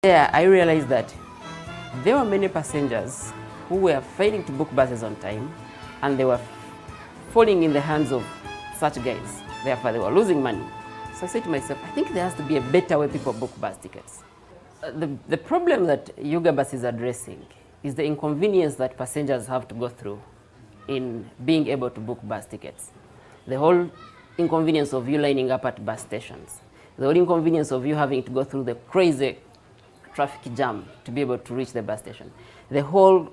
Yeah, I realized that there were many passengers who were failing to book buses on time, and they were falling in the hands of such guys. Therefore, they were losing money. So I said to myself, I think there has to be a better way people book bus tickets. The problem that Yuga Bus is addressing is the inconvenience that passengers have to go through in being able to book bus tickets. The whole inconvenience of you lining up at bus stations. The whole inconvenience of you having to go through the crazy traffic jam to be able to reach the bus station. The whole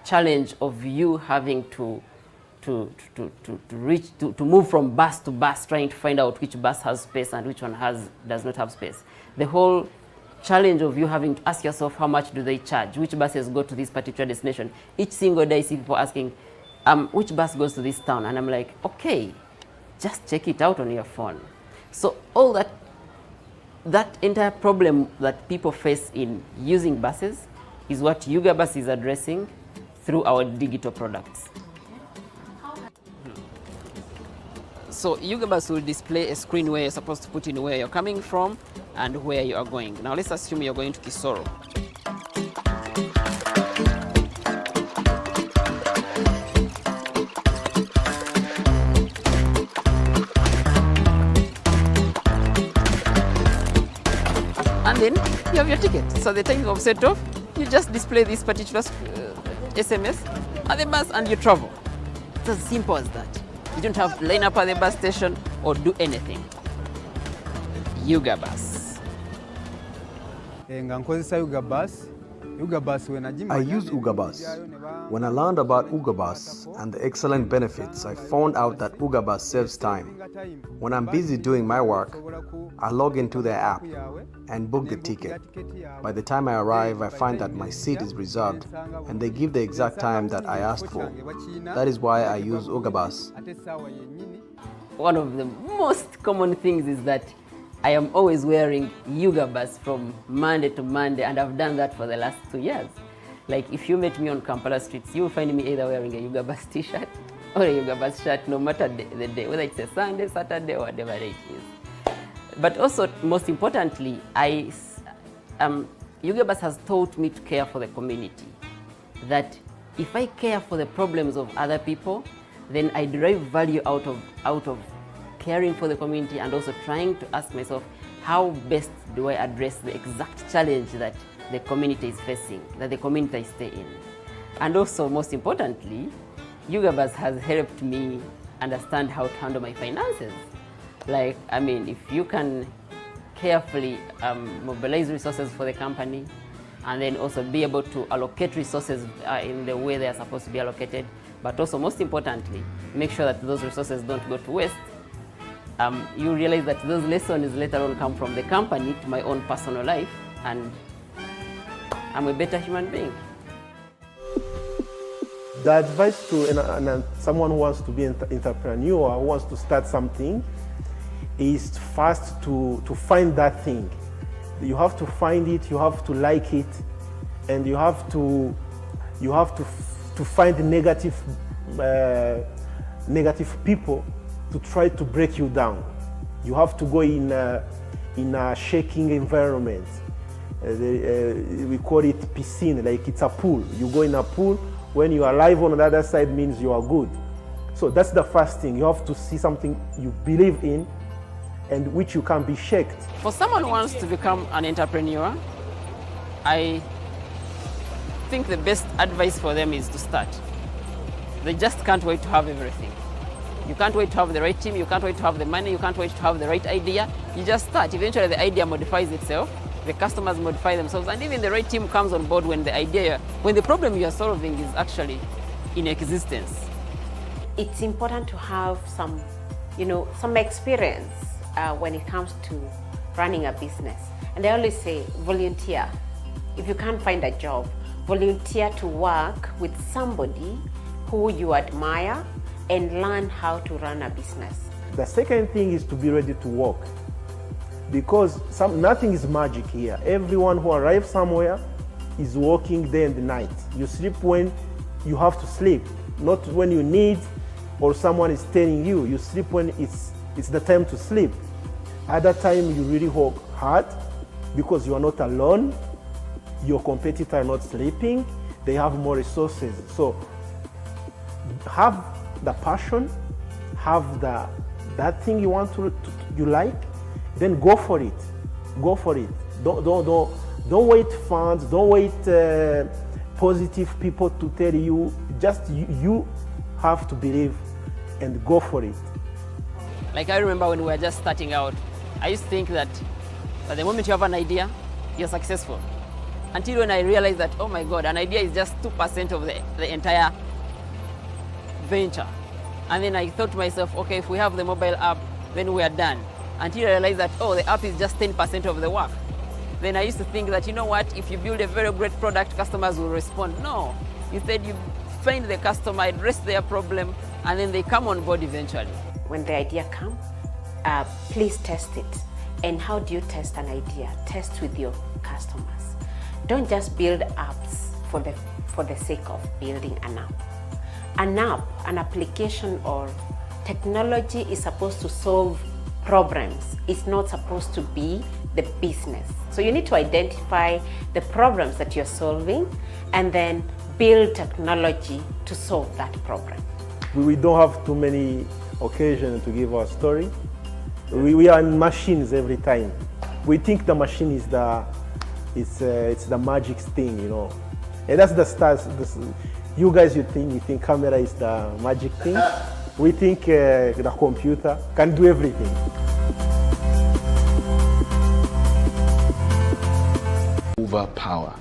challenge of you having to move from bus to bus, trying to find out which bus has space and which one does not have space. The whole challenge of you having to ask yourself how much do they charge, which buses go to this particular destination. Each single day I see people asking, which bus goes to this town? And I'm like, okay, just check it out on your phone. So all that entire problem that people face in using buses is what Yuga Bus is addressing through our digital products. So Yuga Bus will display a screen where you're supposed to put in where you're coming from and where you are going. Now let's assume you're going to Kisoro. And then you have your ticket. So the time of set off, you just display this particular SMS at the bus and you travel. It's as simple as that. You don't have to line up at the bus station or do anything. Yuga Bus. I use Yuga Bus. When I learned about Yuga Bus and the excellent benefits, I found out that Yuga Bus saves time. When I'm busy doing my work, I log into their app and book the ticket. By the time I arrive, I find that my seat is reserved and they give the exact time that I asked for. That is why I use Yuga Bus. One of the most common things is that I am always wearing Yuga Bus from Monday to Monday, and I've done that for the last 2 years. Like if you met me on Kampala streets, you will find me either wearing a Yuga Bus t-shirt or a Yuga Bus shirt, no matter the day, whether it's a Sunday, Saturday, or whatever it is. But also, most importantly, Yuga Bus has taught me to care for the community. That if I care for the problems of other people, then I derive value out of caring for the community and also trying to ask myself, how best do I address the exact challenge that the community is facing, that the community I stay in. And also, most importantly, Yuga Bus has helped me understand how to handle my finances. Like, I mean, if you can carefully mobilize resources for the company and then also be able to allocate resources in the way they are supposed to be allocated, but also, most importantly, make sure that those resources don't go to waste, you realize that those lessons later on come from the company to my own personal life, and I'm a better human being. The advice to someone who wants to be an entrepreneur, who wants to start something, is first to find that thing. You have to find it, you have to like it, and you have to find negative people to try to break you down. You have to go in a shaking environment. We call it piscine, like it's a pool. You go in a pool, when you are alive on the other side means you are good. So that's the first thing. You have to see something you believe in and which you can be shaken. For someone who wants to become an entrepreneur, I think the best advice for them is to start. They just can't wait to have everything. You can't wait to have the right team, you can't wait to have the money, you can't wait to have the right idea. You just start. Eventually the idea modifies itself, the customers modify themselves, and even the right team comes on board when the problem you are solving is actually in existence. It's important to have some experience when it comes to running a business. And I always say, volunteer. If you can't find a job, volunteer to work with somebody who you admire and learn how to run a business. The second thing is to be ready to work, because nothing is magic here. Everyone who arrives somewhere is working day and night. You sleep when you have to sleep, not when you need or someone is telling you. You sleep when it's the time to sleep. At that time, you really work hard, because you are not alone. Your competitors are not sleeping. They have more resources. So have the passion, have that thing you want you like, then go for it. Go for it. Don't wait funds. Don't wait positive people to tell you. Just you have to believe and go for it. Like I remember when we were just starting out, I used to think that the moment you have an idea, you're successful. Until when I realized that, oh my God, an idea is just 2% of the entire venture. And then I thought to myself, okay, if we have the mobile app, then we are done. Until I realized that, oh, the app is just 10% of the work. Then I used to think that, you know what, if you build a very great product, customers will respond. No, instead you find the customer, address their problem, and then they come on board eventually. When the idea comes, please test it. And how do you test an idea? Test with your customers. Don't just build apps for the sake of building an app. An app, an application or technology is supposed to solve problems. It's not supposed to be the business. So you need to identify the problems that you're solving and then build technology to solve that problem. We don't have too many occasions to give our story. We are in machines every time. We think the machine is it's the magic thing, you know. And that's the stars. You guys, you think camera is the magic thing. We think the computer can do everything. Overpower